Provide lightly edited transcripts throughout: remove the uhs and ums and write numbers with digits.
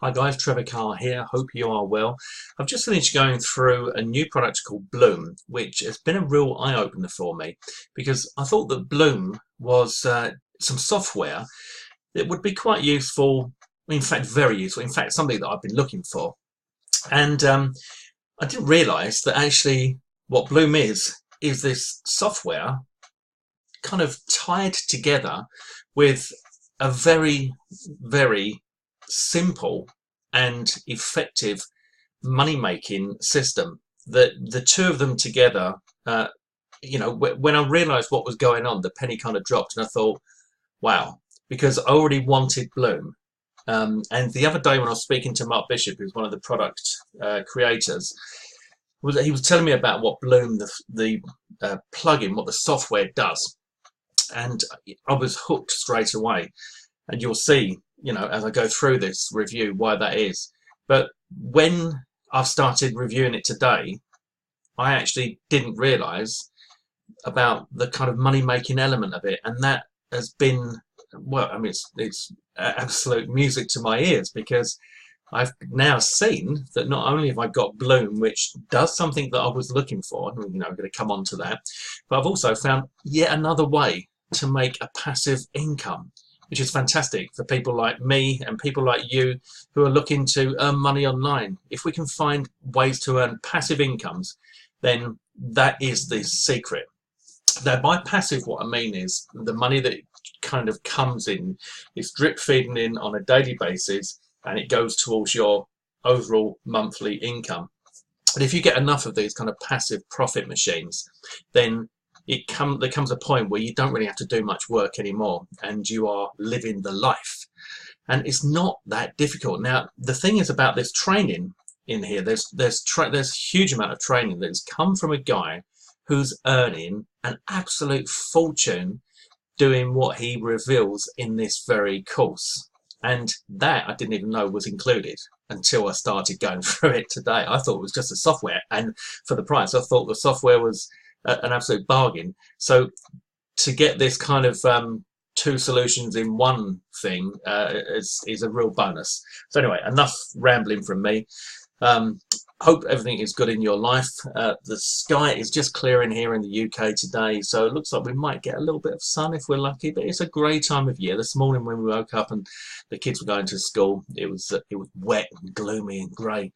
Hi guys, Trevor Carr here. Hope you are well. I've just finished going through a new product called BLOOM, which has been a real eye-opener for me because I thought that BLOOM was some software that would be quite useful, in fact very useful, in fact something that I've been looking for. And I didn't realise that actually what BLOOM is this software kind of tied together with a very simple and effective money-making system. That the two of them together, when I realized what was going on, the penny kind of dropped, and I thought, wow, because I already wanted BLOOM. And the other day when I was speaking to Mark Bishop, who's one of the product creators, he was telling me about what BLOOM, the plugin, what the software does, and I was hooked straight away. And you'll see, as I go through this review, why that is. But when I've started reviewing it today, I actually didn't realize about the kind of money-making element of it. And that has been, well, I mean, it's absolute music to my ears, because I've now seen that not only have I got BLOOM, which does something that I was looking for, I'm going to come on to that, but I've also found yet another way to make a passive income, which is fantastic for people like me and people like you who are looking to earn money online. If we can find ways to earn passive incomes, then that is the secret. Now, by passive, what I mean is the money that kind of comes in is drip feeding in on a daily basis, and it goes towards your overall monthly income. And if you get enough of these kind of passive profit machines, then there comes a point where you don't really have to do much work anymore, and you are living the life. And it's not that difficult. Now, the thing is about this training in here, there's a huge amount of training that's come from a guy who's earning an absolute fortune doing what he reveals in this very course. And that I didn't even know was included until I started going through it today. I thought it was just a software, and for the price, I thought the software was an absolute bargain. So to get this kind of two solutions in one thing is a real bonus. So anyway, enough rambling from me. Hope everything is good in your life. The sky is just clearing here in the UK today, so it looks like we might get a little bit of sun if we're lucky, but it's a grey time of year. This morning when we woke up and the kids were going to school, it was wet and gloomy and grey.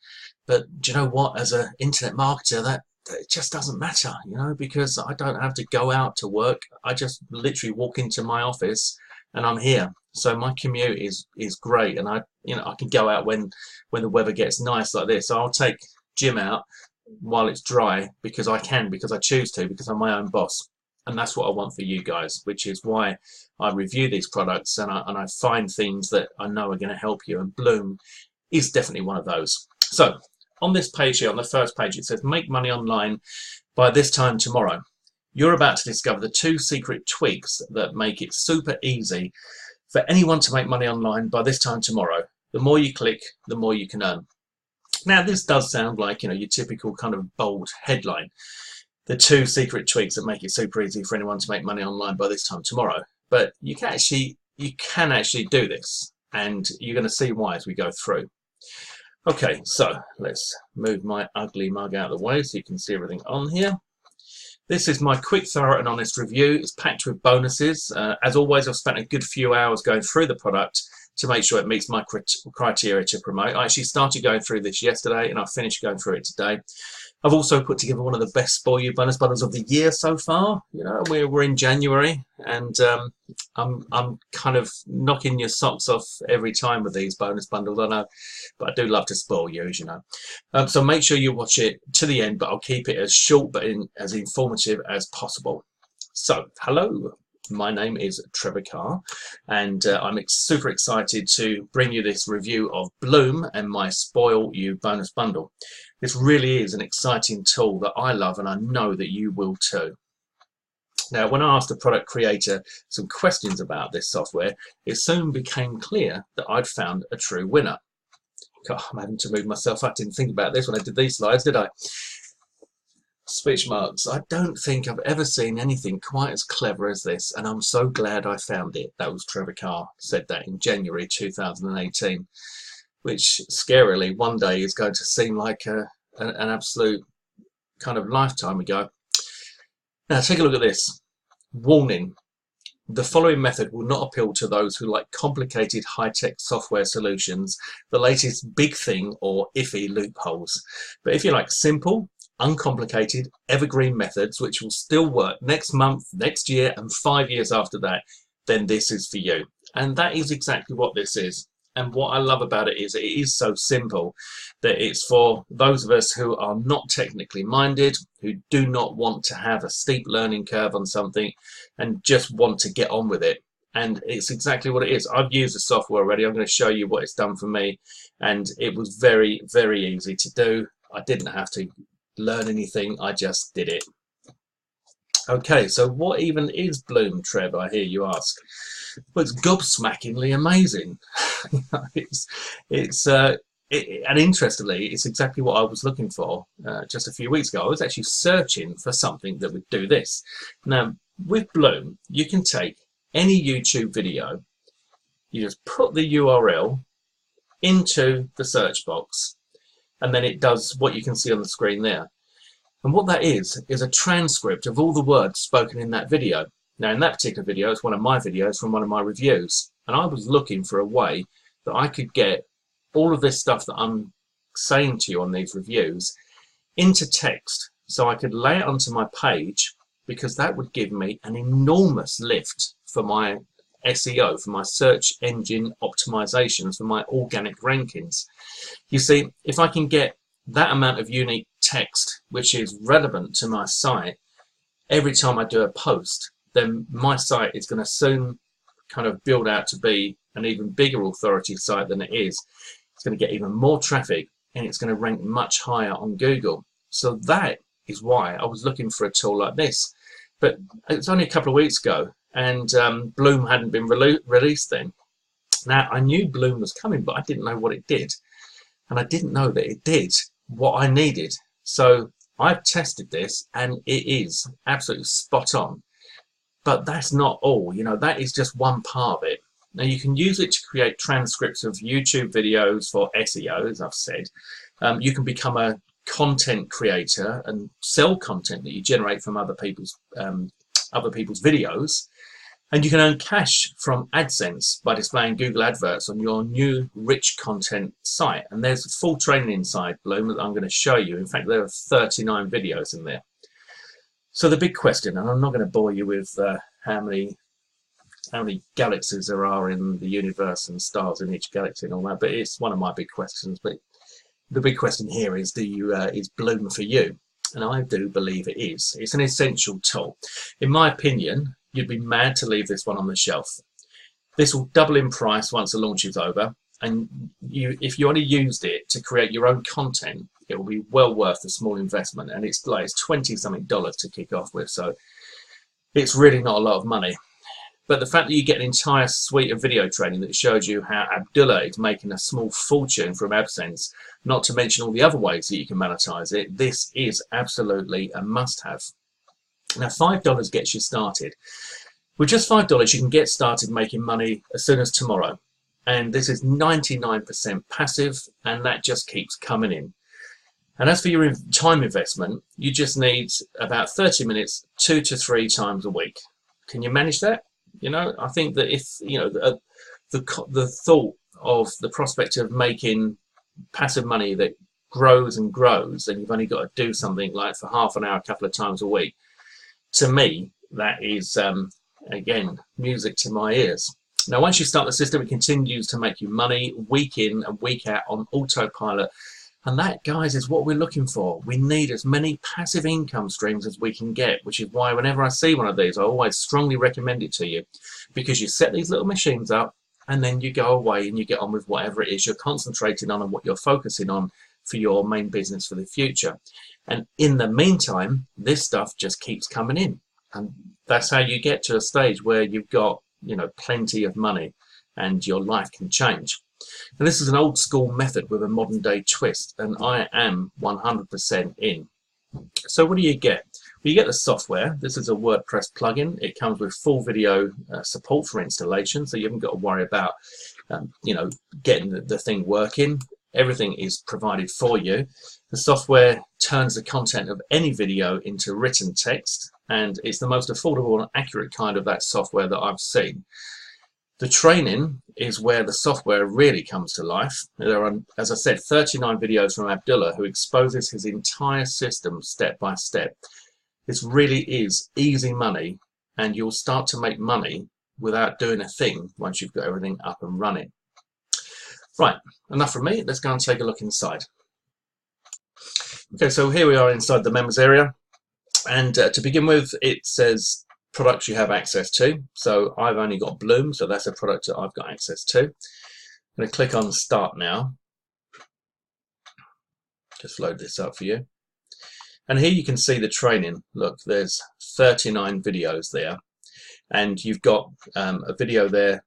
But do you know what, as an internet marketer, that it just doesn't matter, because I don't have to go out to work. I just literally walk into my office and I'm here. So my commute is great, and I can go out when the weather gets nice like this. So I'll take Jim out while it's dry because I choose to, because I'm my own boss. And that's what I want for you guys, which is why I review these products and I find things that I know are going to help you, and BLOOM is definitely one of those. So on this page here, on the first page, it says make money online by this time tomorrow. You're about to discover the 2 secret tweaks that make it super easy for anyone to make money online by this time tomorrow. The more you click, the more you can earn. Now, this does sound like, your typical kind of bold headline. The 2 secret tweaks that make it super easy for anyone to make money online by this time tomorrow. But you can actually do this, and you're going to see why as we go through. Okay, so let's move my ugly mug out of the way so you can see everything on here. This is my quick, thorough and honest review. It's packed with bonuses. As always, I've spent a good few hours going through the product to make sure it meets my criteria to promote. I actually started going through this yesterday and I finished going through it today. I've also put together one of the best Spoil You bonus bundles of the year so far. We're in January, and I'm kind of knocking your socks off every time with these bonus bundles, I know, but I do love to spoil you, as you know. So make sure you watch it to the end, but I'll keep it as short but as informative as possible. So, hello. My name is Trevor Carr, and I'm super excited to bring you this review of BLOOM and my Spoil You bonus bundle. This really is an exciting tool that I love, and I know that you will too. Now, when I asked the product creator some questions about this software, it soon became clear that I'd found a true winner. God, I'm having to move myself. I didn't think about this when I did these slides, did I? Speech marks. I don't think I've ever seen anything quite as clever as this, and I'm so glad I found it. That was Trevor Carr said that in January 2018. which scarily one day is going to seem like an absolute kind of lifetime ago. Now take a look at this. Warning. The following method will not appeal to those who like complicated high-tech software solutions, the latest big thing, or iffy loopholes. But if you like simple, uncomplicated, evergreen methods which will still work next month, next year, and 5 years after that, then this is for you. And that is exactly what this is. And what I love about it is so simple that it's for those of us who are not technically minded, who do not want to have a steep learning curve on something and just want to get on with it. And it's exactly what it is. I've used the software already. I'm going to show you what it's done for me. And it was very, very easy to do. I didn't have to learn anything. I just did it. Okay, so what even is BLOOOM, Trev, I hear you ask? Well, it's gobsmackingly amazing. And interestingly, it's exactly what I was looking for just a few weeks ago. I was actually searching for something that would do this. Now, with BLOOOM, you can take any YouTube video, you just put the URL into the search box, and then it does what you can see on the screen there. And what that is a transcript of all the words spoken in that video. Now, in that particular video, it's one of my videos from one of my reviews, and I was looking for a way that I could get all of this stuff that I'm saying to you on these reviews into text, so I could lay it onto my page, because that would give me an enormous lift for my SEO, for my search engine optimizations, for my organic rankings. You see, if I can get that amount of unique text which is relevant to my site every time I do a post, then my site is going to soon kind of build out to be an even bigger authority site than it is. It's going to get even more traffic, and it's going to rank much higher on Google. So that is why I was looking for a tool like this. But it's only a couple of weeks ago, and BLOOOM hadn't been released then. Now, I knew BLOOOM was coming, but I didn't know what it did. And I didn't know that it did what I needed. So I've tested this, and it is absolutely spot on. But that's not all, you know, that is just one part of it. Now, you can use it to create transcripts of YouTube videos for SEO, as I've said. You can become a content creator and sell content that you generate from other people's videos. And you can earn cash from AdSense by displaying Google adverts on your new rich content site. And there's full training inside BLOOOM that I'm going to show you. In fact, there are 39 videos in there. So the big question, and I'm not going to bore you with how many galaxies there are in the universe and stars in each galaxy and all that, but it's one of my big questions. But the big question here is, is BLOOOM for you? And I do believe it is. It's an essential tool. In my opinion, you'd be mad to leave this one on the shelf. This will double in price once the launch is over, and if you only used it to create your own content, it will be well worth the small investment. And it's like $20-something to kick off with, so it's really not a lot of money. But the fact that you get an entire suite of video training that shows you how Abdullah is making a small fortune from AdSense, not to mention all the other ways that you can monetize it, this is absolutely a must-have. Now, $5 gets you started. With just $5, you can get started making money as soon as tomorrow. And this is 99% passive, and that just keeps coming in. And as for your time investment, you just need about 30 minutes, 2 to 3 times a week. Can you manage that? You know, I think that if, you know, the thought of the prospect of making passive money that grows and grows, and you've only got to do something like for half an hour, a couple of times a week, to me, that is, again, music to my ears. Now, once you start the system, it continues to make you money week in and week out on autopilot. And that, guys, is what we're looking for. We need as many passive income streams as we can get, which is why whenever I see one of these, I always strongly recommend it to you, because you set these little machines up and then you go away and you get on with whatever it is you're concentrating on and what you're focusing on for your main business for the future. And in the meantime, this stuff just keeps coming in. And that's how you get to a stage where you've got, you know, plenty of money and your life can change. And this is an old school method with a modern day twist, and I am 100% in. So what do you get? Well, you get the software. This is a WordPress plugin. It comes with full video support for installation, so you haven't got to worry about you know, getting the thing working. Everything is provided for you. The software turns the content of any video into written text, and it's the most affordable and accurate kind of that software that I've seen. The training is where the software really comes to life. There are, as I said, 39 videos from Abdullah, who exposes his entire system step by step. This really is easy money, and you'll start to make money without doing a thing once you've got everything up and running. Right, enough from me. Let's go and take a look inside. Okay, so here we are inside the members area, and to begin with, it says products you have access to. So I've only got BLOOOM, so that's a product that I've got access to. I'm going to click on Start Now. Just load this up for you. And here you can see the training. Look, there's 39 videos there, and you've got a video there,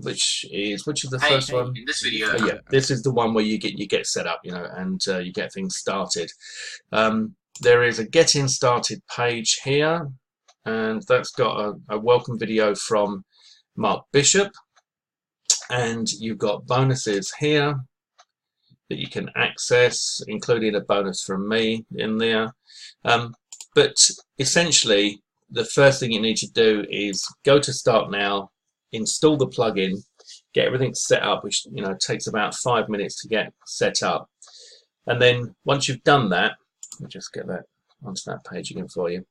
which is the first one? In this video, yeah, this is the one where you get set up, you know, and you get things started. There is a getting started page here, and that's got a welcome video from Mark Bishop, and you've got bonuses here that you can access, including a bonus from me in there. But essentially, the first thing you need to do is go to Start Now, install the plugin, get everything set up, which, you know, takes about 5 minutes to get set up. And then once you've done that, let me just get that onto that page again for you.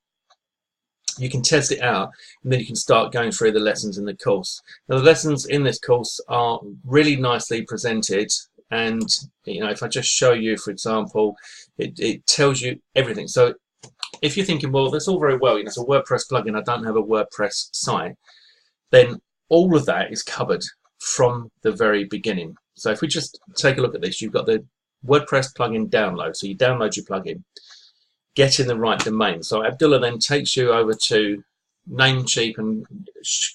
You can test it out, and then you can start going through the lessons in the course. Now, the lessons in this course are really nicely presented, and, you know, if I just show you, for example, it tells you everything. So if you're thinking, well, that's all very well, you know, it's a WordPress plugin, I don't have a WordPress site, then all of that is covered from the very beginning. So if we just take a look at this, you've got the WordPress plugin download. So you download your plugin, get in the right domain. So Abdullah then takes you over to Namecheap and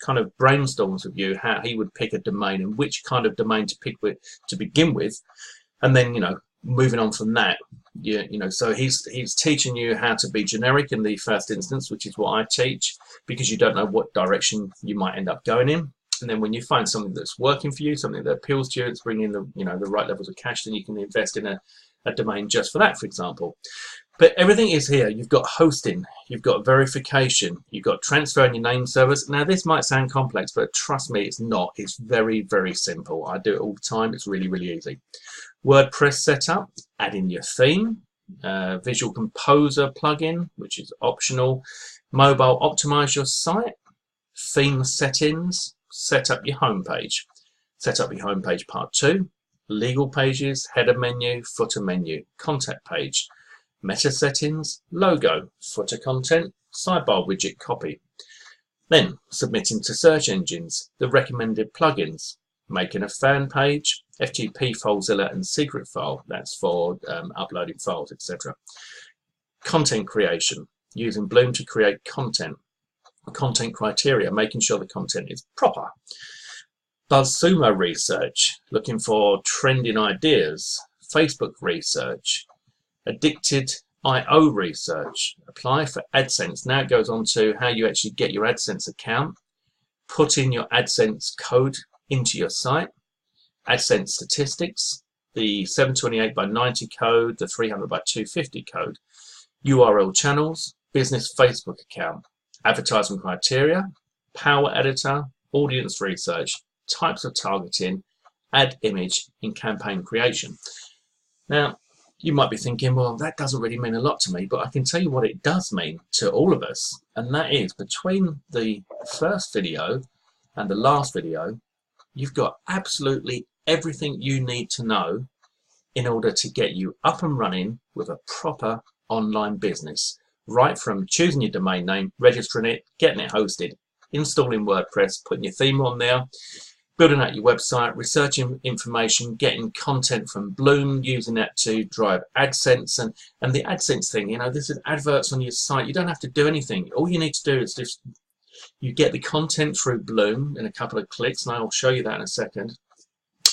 kind of brainstorms with you how he would pick a domain and which kind of domain to pick with to begin with, and then, you know, moving on from that, you know, so he's teaching you how to be generic in the first instance, which is what I teach, because you don't know what direction you might end up going in. And then when you find something that's working for you, something that appeals to you, it's bringing the, you know, the right levels of cash, then you can invest in a domain just for that, for example. But everything is here. You've got hosting, you've got verification, you've got transferring your name servers. Now, this might sound complex, but trust me, it's not. It's very, very simple. I do it all the time. It's really, really easy. WordPress setup, add in your theme, Visual Composer plugin, which is optional, mobile optimize your site, theme settings, set up your homepage. Set up your homepage part 2, legal pages, header menu, footer menu, contact page, meta settings, logo, footer content, sidebar widget copy. Then submitting to search engines, the recommended plugins, making a fan page, FTP, FileZilla, and secret file. That's for uploading files, etc. Content creation, using BLOOOM to create content. Content criteria, making sure the content is proper. BuzzSumo research, looking for trending ideas. Facebook research. Addicted.io research, apply for AdSense. Now it goes on to how you actually get your AdSense account, put in your AdSense code into your site, AdSense statistics, the 728 by 90 code, the 300 by 250 code, URL channels, business Facebook account, advertisement criteria, power editor, audience research, types of targeting, ad image in campaign creation. Now, you might be thinking, well, that doesn't really mean a lot to me, but I can tell you what it does mean to all of us, and that is between the first video and the last video, you've got absolutely everything you need to know in order to get you up and running with a proper online business, right from choosing your domain name, registering it, getting it hosted, installing WordPress, putting your theme on there, building out your website, researching information, getting content from BLOOOM, using that to drive AdSense. And the AdSense thing, you know, this is adverts on your site. You don't have to do anything. All you need to do is just, you get the content through BLOOOM in a couple of clicks, and I'll show you that in a second.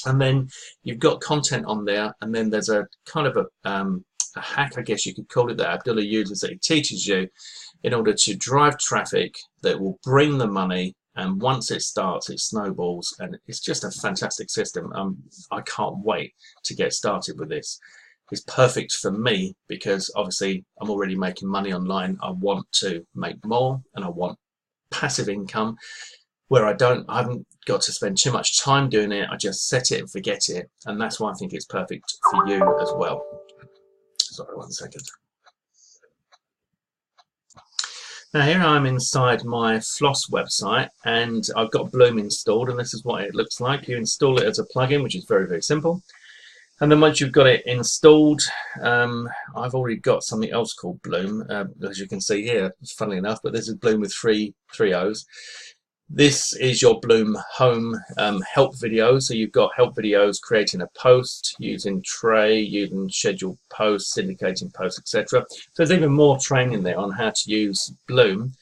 And then you've got content on there, and then there's a kind of a hack, I guess you could call it, that Abdullah uses, that he teaches you in order to drive traffic that will bring the money and once it starts, it snowballs, and it's just a fantastic system. I can't wait to get started with this. It's perfect for me because obviously I'm already making money online. I want to make more, and I want passive income where I haven't got to spend too much time doing it. I just set it and forget it, and that's why I think it's perfect for you as well. Sorry, 1 second. Now here I'm inside my Floss website, and I've got BLOOOM installed, and this is what it looks like. You install it as a plugin, which is very, very simple. And then once you've got it installed, I've already got something else called BLOOOM, as you can see here, funnily enough, but this is BLOOOM with three O's. This is your BLOOOM home help video. So you've got help videos, creating a post, using tray, using scheduled posts, syndicating posts, etc. So there's even more training there on how to use BLOOOM.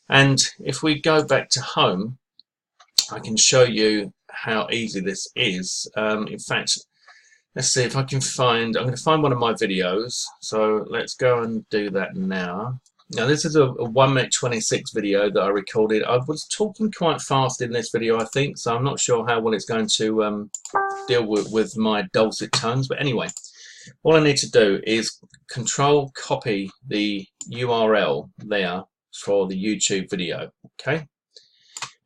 And if we go back to home, I can show you how easy this is. In fact, let's see if I can find, I'm going to find one of my videos. So let's go and do that now. Now this is a 1 minute 26 video that I recorded. I was talking quite fast in this video, I think, so I'm not sure how well it's going to deal with my dulcet tones. But anyway, all I need to do is control copy the URL there for the YouTube video, okay?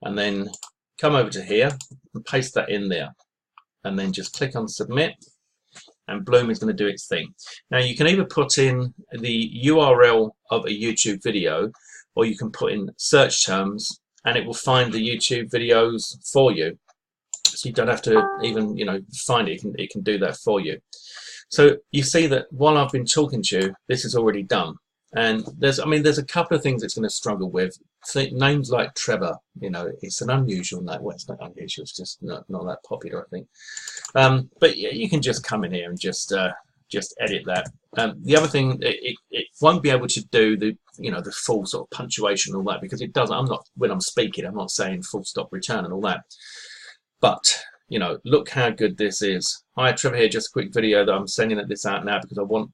And then come over to here and paste that in there. And then just click on submit. And BLOOOM is going to do its thing. Now you can either put in the URL of a YouTube video, or you can put in search terms, and it will find the YouTube videos for you. So you don't have to even, find it. It can do that for you. So you see that while I've been talking to you, this is already done. And there's a couple of things it's going to struggle with. Names like Trevor, it's an unusual name. Well, it's not unusual, it's just not that popular, I think. But you can just come in here and just edit that. The other thing, it won't be able to do the full sort of punctuation and all that, because it doesn't. When I'm speaking, I'm not saying full stop return and all that. But look how good this is. Hi, Trevor here. Just a quick video that I'm sending this out now because I want.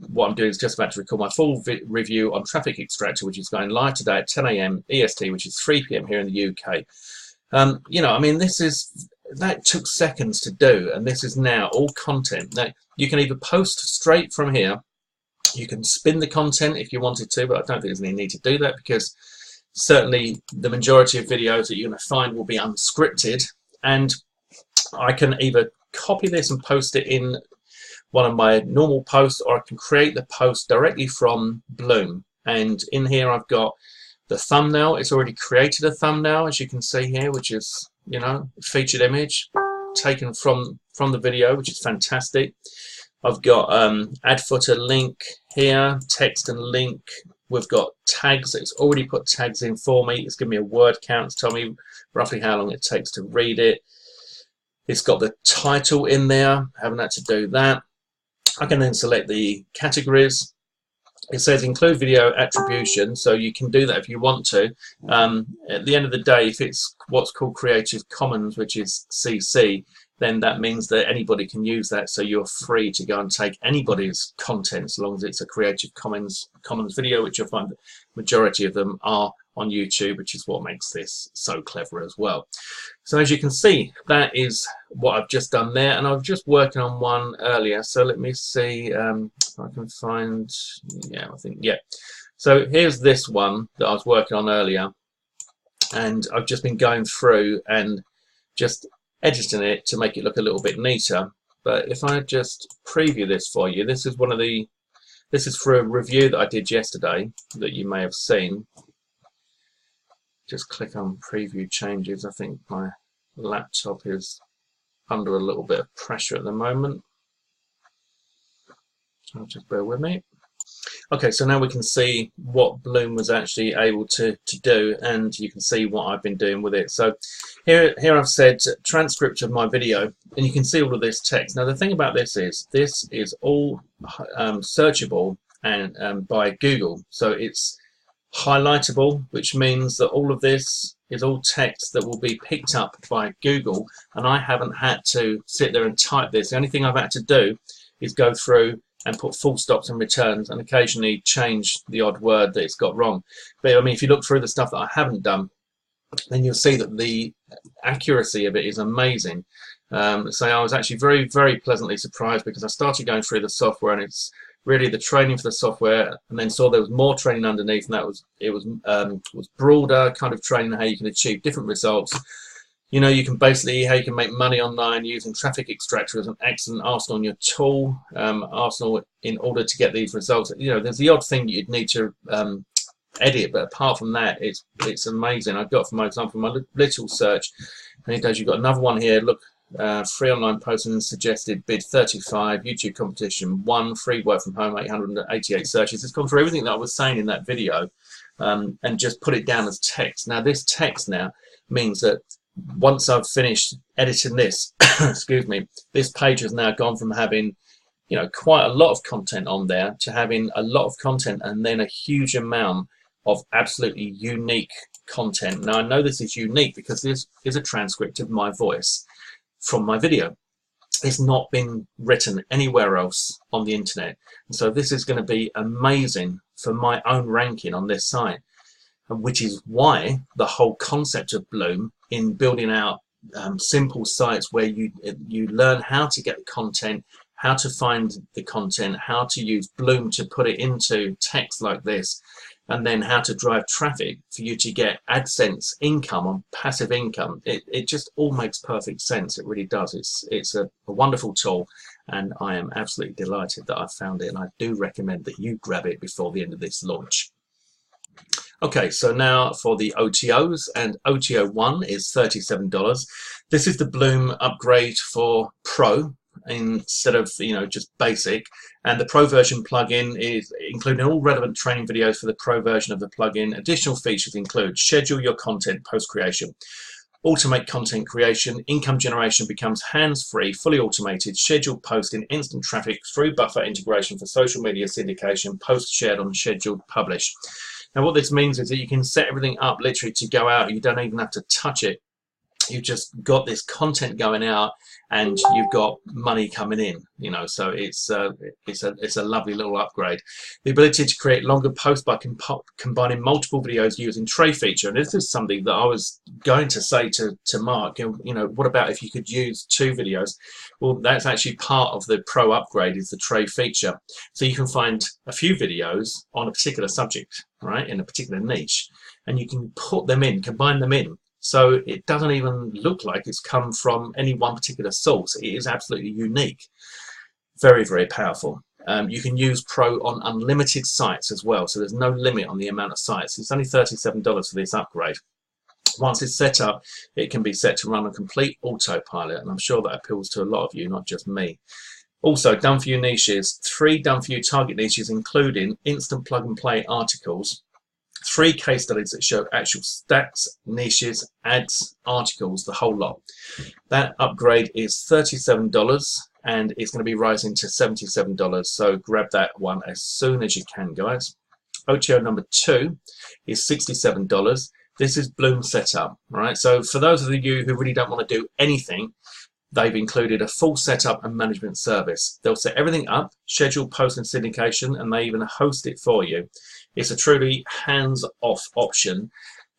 What I'm doing is just about to record my full review on Traffic Extractor, which is going live today at 10 AM EST, which is 3 PM here in the UK. That took seconds to do, and this is now all content. Now, you can either post straight from here, you can spin the content if you wanted to, but I don't think there's any need to do that, because certainly the majority of videos that you're going to find will be unscripted, and I can either copy this and post it in one of my normal posts, or I can create the post directly from BLOOOM. And in here I've got the thumbnail. It's already created a thumbnail, as you can see here, which is featured image taken from the video, which is fantastic. I've got add footer link here, text and link. We've got tags. It's already put tags in for me. It's given me a word count. It's telling me roughly how long it takes to read it. It's got the title in there. I haven't had to do that. I can then select the categories. It says include video attribution, so you can do that if you want to. At the end of the day, if it's what's called Creative Commons, which is CC, then that means that anybody can use that, so you're free to go and take anybody's content as long as it's a Creative Commons video, which you'll find the majority of them are on YouTube, which is what makes this so clever as well. So as you can see, that is what I've just done there, and I was just working on one earlier, so let me see if I can find, so here's this one that I was working on earlier, and I've just been going through and just editing it to make it look a little bit neater. But if I just preview this for you, this is this is for a review that I did yesterday that you may have seen. Just click on preview changes. I think my laptop is under a little bit of pressure at the moment, so just bear with me. Okay, so now we can see what BLOOOM was actually able to do, and you can see what I've been doing with it. So here I've said transcript of my video, and you can see all of this text. Now the thing about this is all searchable and by Google, so it's highlightable, which means that all of this is all text that will be picked up by Google, and I haven't had to sit there and type this. The only thing I've had to do is go through and put full stops and returns, and occasionally change the odd word that it's got wrong. But I mean, if you look through the stuff that I haven't done, then you'll see that the accuracy of it is amazing. So I was actually very, very pleasantly surprised, because I started going through the software, and it's really the training for the software, and then saw there was more training underneath, and that was was broader kind of training, how you can achieve different results. You know, you can basically, how you can make money online using Traffic Extractor as an excellent arsenal on your tool, arsenal in order to get these results. You know, there's the odd thing you'd need to edit, but apart from that, it's amazing. I've got, for my example, my little search, and it does. You've got another one here. Look, free online posting suggested bid 35, YouTube competition 1, free work from home 888 searches. It's gone through everything that I was saying in that video, and just put it down as text. Now this text now means that once I've finished editing this, excuse me, this page has now gone from having, you know, quite a lot of content on there to having a lot of content and then a huge amount of absolutely unique content. Now I know this is unique because this is a transcript of my voice from my video. It's not been written anywhere else on the internet, and so this is going to be amazing for my own ranking on this site, which is why the whole concept of BLOOOM, in building out simple sites where you learn how to get the content, how to find the content, how to use BLOOOM to put it into text like this, and then how to drive traffic for you to get AdSense income on passive income. It just all makes perfect sense. It really does. It's a wonderful tool, and I am absolutely delighted that I found it, and I do recommend that you grab it before the end of this launch. Okay, so now for the OTOs, and OTO 1 is $37. This is the BLOOOM upgrade for Pro instead of, you know, just basic, and the Pro version plugin is including all relevant training videos for the Pro version of the plugin. Additional features include schedule your content post creation, automate content creation, income generation becomes hands-free, fully automated, scheduled posting, instant traffic through buffer integration for social media syndication, post shared on scheduled publish. Now what this means is that you can set everything up literally to go out. You don't even have to touch it. You've just got this content going out, and you've got money coming in, you know. So it's a lovely little upgrade. The ability to create longer posts by combining multiple videos using tray feature, and this is something that I was going to say to Mark. You know, what about if you could use 2 videos? Well, that's actually part of the Pro upgrade, is the tray feature. So you can find a few videos on a particular subject, right, in a particular niche, and you can put them in, combine them in. So it doesn't even look like it's come from any one particular source. It is absolutely unique. Very, very powerful. You can use Pro on unlimited sites as well, so there's no limit on the amount of sites. It's only $37 for this upgrade. Once it's set up, it can be set to run on complete autopilot, and I'm sure that appeals to a lot of you, not just me. Also, done for you niches. 3 done for you target niches, including instant plug and play articles, 3 case studies that show actual stats, niches, ads, articles, the whole lot. That upgrade is $37, and it's going to be rising to $77. So grab that one as soon as you can, guys. OTO number 2 is $67. This is BLOOOM setup, right? So for those of you who really don't want to do anything, they've included a full setup and management service. They'll set everything up, schedule post and syndication, and they even host it for you. It's a truly hands-off option.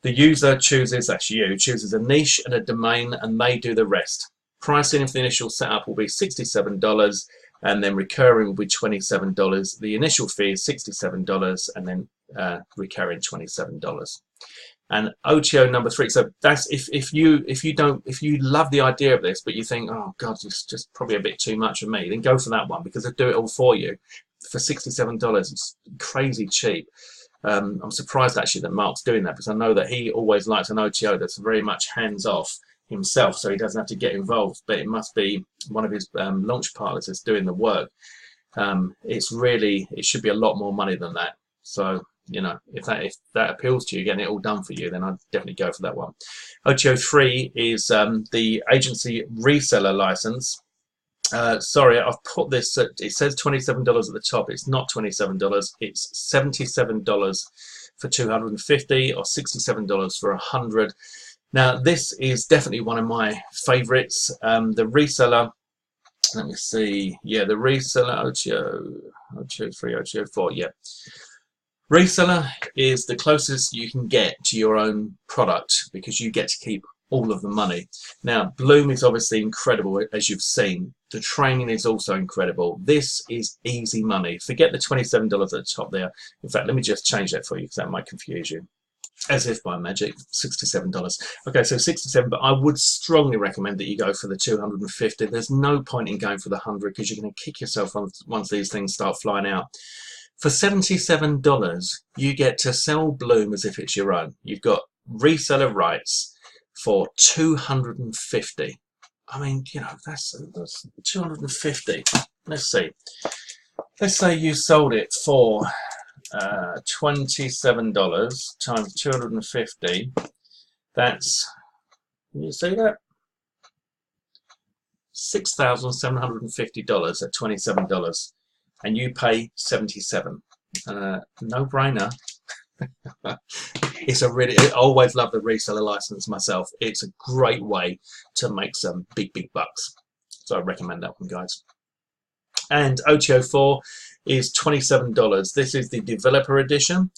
The user chooses, that's you, chooses a niche and a domain, and they do the rest. Pricing for the initial setup will be $67, and then recurring will be $27. The initial fee is $67, and then recurring $27. And OTO number 3. So that's if you love the idea of this, but you think, oh God, it's just probably a bit too much for me, then go for that one, because they'll do it all for you for $67. It's crazy cheap. I'm surprised actually that Mark's doing that, because I know that he always likes an OTO that's very much hands-off himself, so he doesn't have to get involved. But it must be one of his launch partners that's doing the work. It should be a lot more money than that. So, you know, if that appeals to you, getting it all done for you, then I'd definitely go for that one. OTO 3 is the agency reseller license. Sorry, I've put this at, it says $27 at the top. It's not $27. It's $77 for 250 or $67 for 100. Now, this is definitely one of my favorites. The reseller, let me see. Yeah, the reseller OTO 3, OTO 4, yeah. Reseller is the closest you can get to your own product because you get to keep all of the money. Now, Bloom is obviously incredible, as you've seen. The training is also incredible. This is easy money. Forget the $27 at the top there. In fact, let me just change that for you because that might confuse you. As if by magic, $67. Okay, so 67, but I would strongly recommend that you go for the 250. There's no point in going for the 100 because you're going to kick yourself once these things start flying out. For $77, you get to sell Bloom as if it's your own. You've got reseller rights for 250. I mean, you know, that's 250. Let's see. Let's say you sold it for $27 times 250. That's, can you see that? $6,750 at $27, and you pay $77. No brainer. It's a really, I always love the reseller license myself. It's a great way to make some big bucks. So I recommend that one, guys. And OTO4 is $27. This is the developer edition,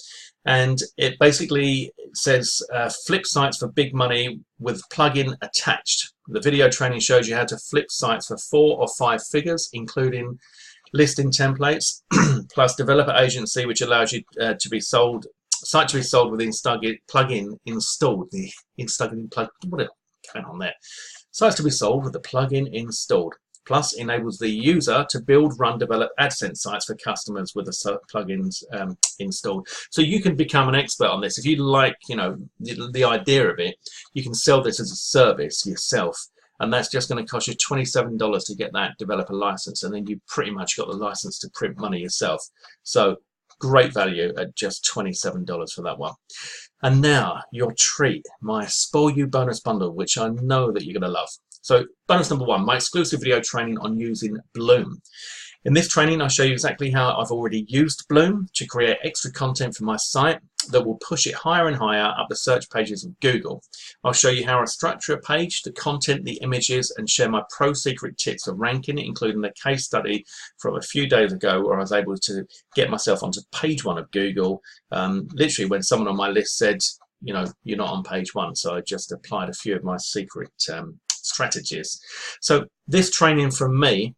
and it basically says flip sites for big money with plugin attached. The video training shows you how to flip sites for 4 or 5 figures, including listing templates, plus developer agency, which allows you to be sold, site to be sold with plugin installed. The installed plug, what is going on there? Sites to be sold with the plugin installed. Plus enables the user to build, run, develop AdSense sites for customers with the plugins installed. So you can become an expert on this. If you like, you know, the idea of it, you can sell this as a service yourself. And that's just going to cost you $27 to get that developer license. And then you pretty much got the license to print money yourself. So great value at just $27 for that one. And now your treat, my Spoil You bonus bundle, which I know that you're going to love. So bonus number 1, my exclusive video training on using Bloom. In this training, I'll show you exactly how I've already used Bloom to create extra content for my site that will push it higher and higher up the search pages of Google. I'll show you how I structure a page, the content, the images, and share my pro secret tips for ranking, including the case study from a few days ago where I was able to get myself onto page 1 of Google, literally when someone on my list said, you know, you're not on page 1. So I just applied a few of my secret strategies. So this training from me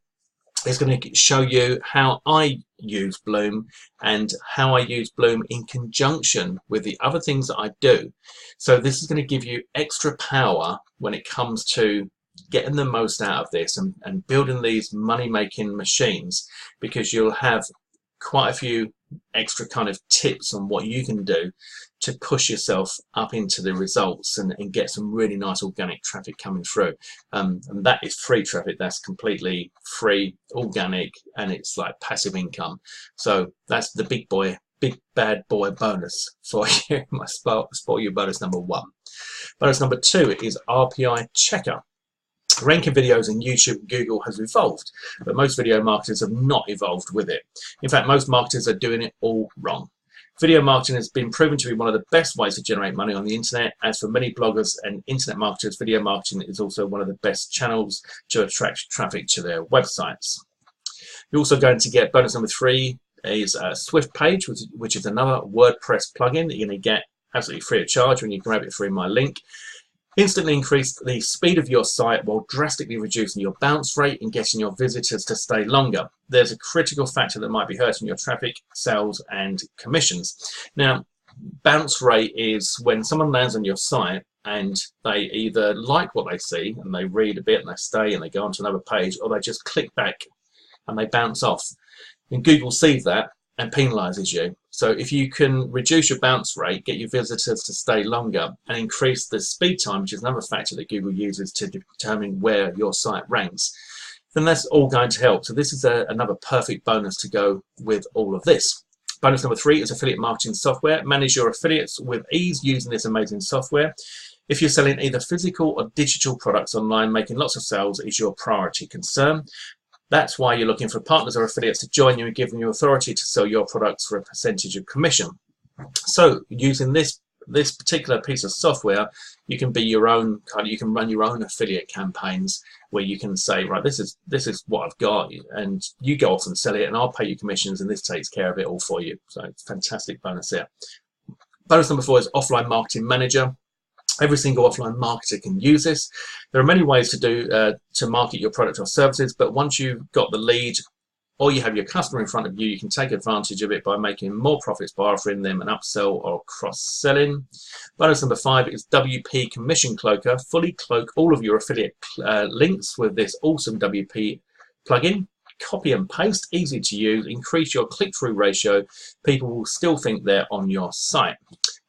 is going to show you how I use Bloom and how I use Bloom in conjunction with the other things that I do. So this is going to give you extra power when it comes to getting the most out of this and building these money-making machines, because you'll have quite a few extra kind of tips on what you can do to push yourself up into the results and get some really nice organic traffic coming through. And that is free traffic. That's completely free, organic, and it's like passive income. So that's the big bad boy bonus for you. My Spoil You bonus number 1. Bonus number 2 is RPI Checker. Ranking videos in YouTube and Google has evolved, but most video marketers have not evolved with it. In fact, most marketers are doing it all wrong. Video marketing has been proven to be one of the best ways to generate money on the internet. As for many bloggers and internet marketers, video marketing is also one of the best channels to attract traffic to their websites. You're also going to get bonus number 3 is a Swift page, which is another WordPress plugin that you're going to get absolutely free of charge when you grab it through my link. Instantly increase the speed of your site while drastically reducing your bounce rate and getting your visitors to stay longer. There's a critical factor that might be hurting your traffic, sales, and commissions. Now, bounce rate is when someone lands on your site and they either like what they see and they read a bit and they stay and they go onto another page, or they just click back and they bounce off. And Google sees that and penalizes you. So if you can reduce your bounce rate, get your visitors to stay longer, and increase the speed time, which is another factor that Google uses to determine where your site ranks, then that's all going to help. So this is another perfect bonus to go with all of this. Bonus number 3 is affiliate marketing software. Manage your affiliates with ease using this amazing software. If you're selling either physical or digital products online, making lots of sales is your priority concern. That's why you're looking for partners or affiliates to join you and give them you authority to sell your products for a percentage of commission. So using this this particular piece of software, you can be your own you can run your own affiliate campaigns where you can say, right, this is what I've got, and you go off and sell it, and I'll pay you commissions, and this takes care of it all for you. So it's a fantastic bonus there. Bonus number 4 is Offline Marketing Manager. Every single offline marketer can use this. There are many ways to market your product or services, but once you've got the lead or you have your customer in front of you, you can take advantage of it by making more profits by offering them an upsell or cross-selling. Bonus number 5 is WP Commission Cloaker. Fully cloak all of your affiliate links with this awesome WP plugin. Copy and paste, easy to use, increase your click-through ratio. People will still think they're on your site.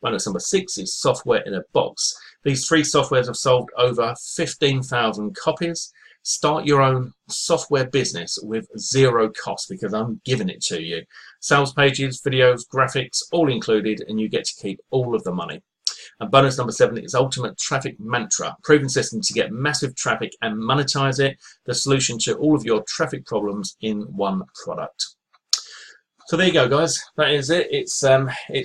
Bonus number 6 is Software in a Box. These 3 softwares have sold over 15,000 copies. Start your own software business with 0 cost because I'm giving it to you. Sales pages, videos, graphics, all included, and you get to keep all of the money. And bonus number 7 is Ultimate Traffic Mantra. Proven system to get massive traffic and monetize it. The solution to all of your traffic problems in one product. So there you go, guys. That is it. It's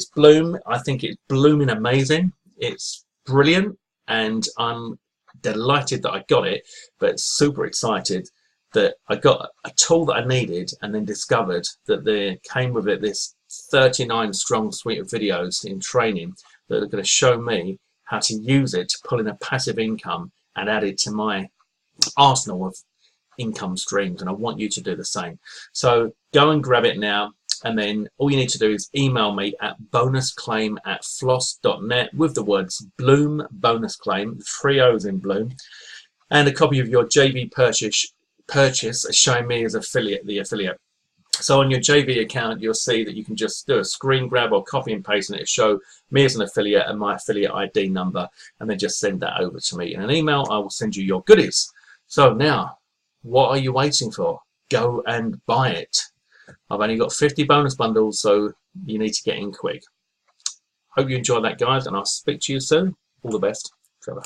Bloom. I think it's blooming amazing. It's brilliant, and I'm delighted that I got it, but super excited that I got a tool that I needed, and then discovered that there came with it this 39 strong suite of videos in training that are going to show me how to use it to pull in a passive income and add it to my arsenal of income streams, and I want you to do the same. So go and grab it now, and then all you need to do is email me at bonusclaim@floss.net with the words Bloom bonus claim, 3 O's in Bloom, and a copy of your JV purchase showing me as the affiliate. So on your JV account, you'll see that you can just do a screen grab or copy and paste, and it'll show me as an affiliate and my affiliate ID number, and then just send that over to me in an email. I will send you your goodies. So now, what are you waiting for? Go and buy it. I've only got 50 bonus bundles, so you need to get in quick. Hope you enjoyed that, guys, and I'll speak to you soon. All the best. Trevor.